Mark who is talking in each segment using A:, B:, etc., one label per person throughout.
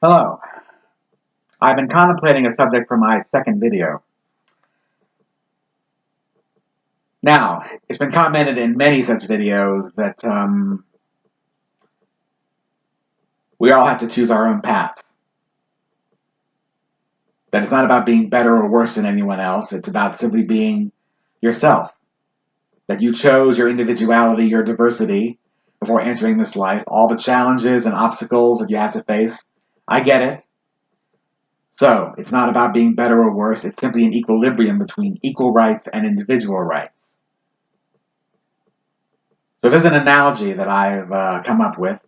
A: Hello. I've been contemplating a subject for my second video. Now, it's been commented in many such videos that we all have to choose our own paths. That it's not about being better or worse than anyone else, it's about simply being yourself. That you chose your individuality, your diversity, before entering this life, all the challenges and obstacles that you have to face. I get it. So, it's not about being better or worse, it's simply an equilibrium between equal rights and individual rights. So there's an analogy that I've come up with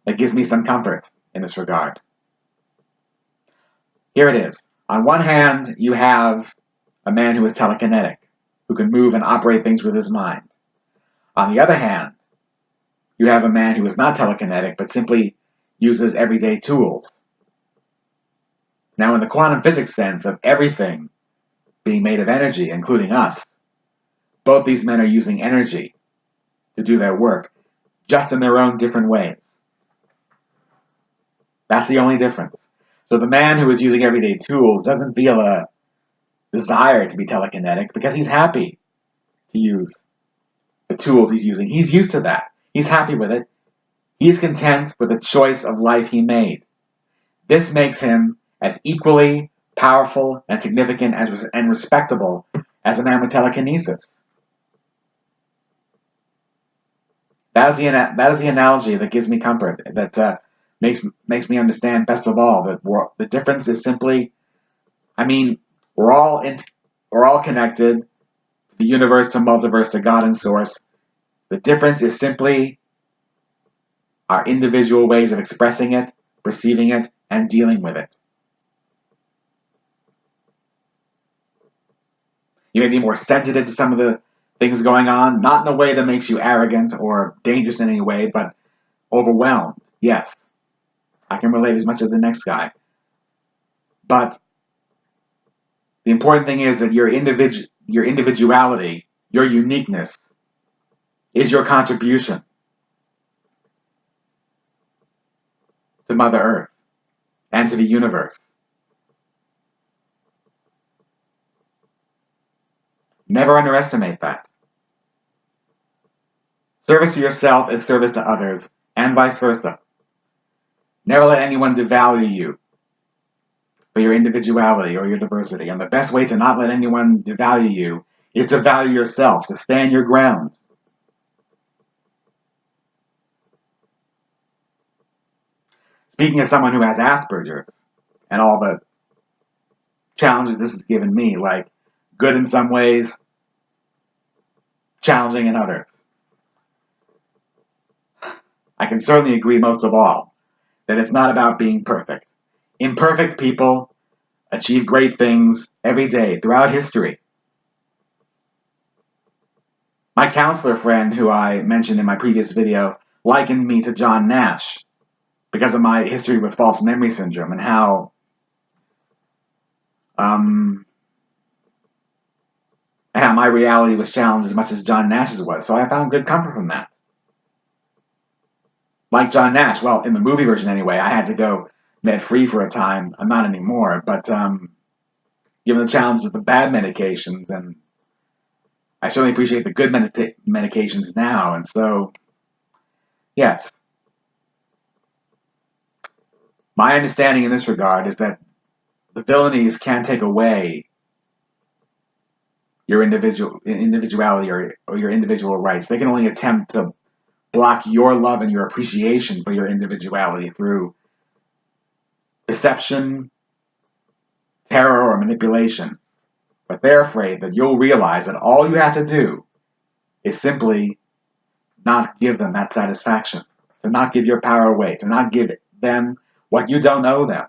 A: that gives me some comfort in this regard. Here it is. On one hand, you have a man who is telekinetic, who can move and operate things with his mind. On the other hand, you have a man who is not telekinetic, but simply uses everyday tools. Now, in the quantum physics sense of everything being made of energy, including us, both these men are using energy to do their work, just in their own different ways. That's the only difference. So the man who is using everyday tools doesn't feel a desire to be telekinetic because he's happy to use the tools he's using. He's used to that. He's happy with it. He's content with the choice of life he made. This makes him as equally powerful and significant and respectable as a man with telekinesis. That is the analogy that gives me comfort, that makes me understand best of all that the difference is simply, we're all connected to the universe, to multiverse, to God and Source. The difference is simply our individual ways of expressing it, perceiving it, and dealing with it. You may be more sensitive to some of the things going on, not in a way that makes you arrogant or dangerous in any way, but overwhelmed. Yes, I can relate as much as the next guy. But the important thing is that your individuality, your uniqueness, is your contribution to Mother Earth and to the universe. Never underestimate that. Service to yourself is service to others, and vice versa. Never let anyone devalue you for your individuality or your diversity. And the best way to not let anyone devalue you is to value yourself, to stand your ground. Speaking as someone who has Asperger's and all the challenges this has given me, like good in some ways, challenging in others, I can certainly agree most of all that it's not about being perfect. Imperfect people achieve great things every day throughout history. My counselor friend, who I mentioned in my previous video, likened me to John Nash because of my history with false memory syndrome and how my reality was challenged as much as John Nash's was. So I found good comfort from that. Like John Nash, well, in the movie version anyway, I had to go med-free for a time. I'm not anymore, but given the challenges of the bad medications, and I certainly appreciate the good medications now, and so, yes. My understanding in this regard is that the villainies can't take away your individuality or your individual rights. They can only attempt to block your love and your appreciation for your individuality through deception, terror, or manipulation. But they're afraid that you'll realize that all you have to do is simply not give them that satisfaction, to not give your power away, to not give them what you don't owe them.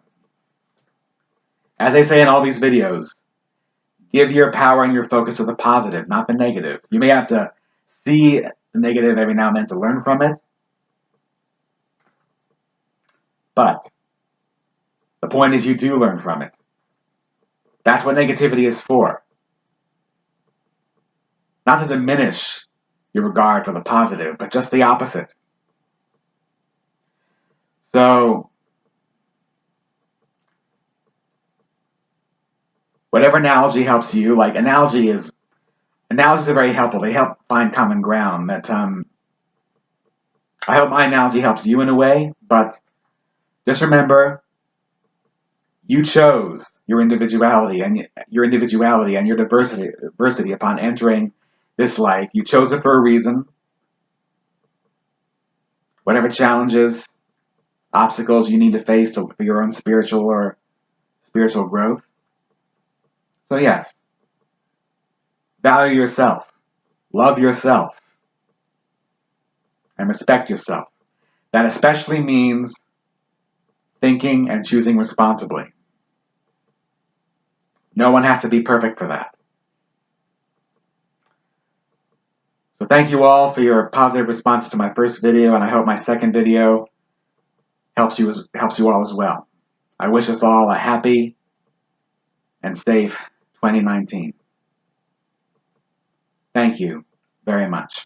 A: As they say in all these videos, give your power and your focus to the positive, not the negative. You may have to see the negative every now and then to learn from it, but the point is you do learn from it. That's what negativity is for. Not to diminish your regard for the positive, but just the opposite. So, Whatever analogy helps you, like analogies are very helpful. They help find common ground. That I hope my analogy helps you in a way, but just remember, you chose your individuality and your diversity upon entering this life. You chose it for a reason. Whatever challenges, obstacles you need to face for your own spiritual growth. So yes, value yourself, love yourself, and respect yourself. That especially means thinking and choosing responsibly. No one has to be perfect for that. So thank you all for your positive response to my first video, and I hope my second video helps you all as well. I wish us all a happy and safe 2019. Thank you very much.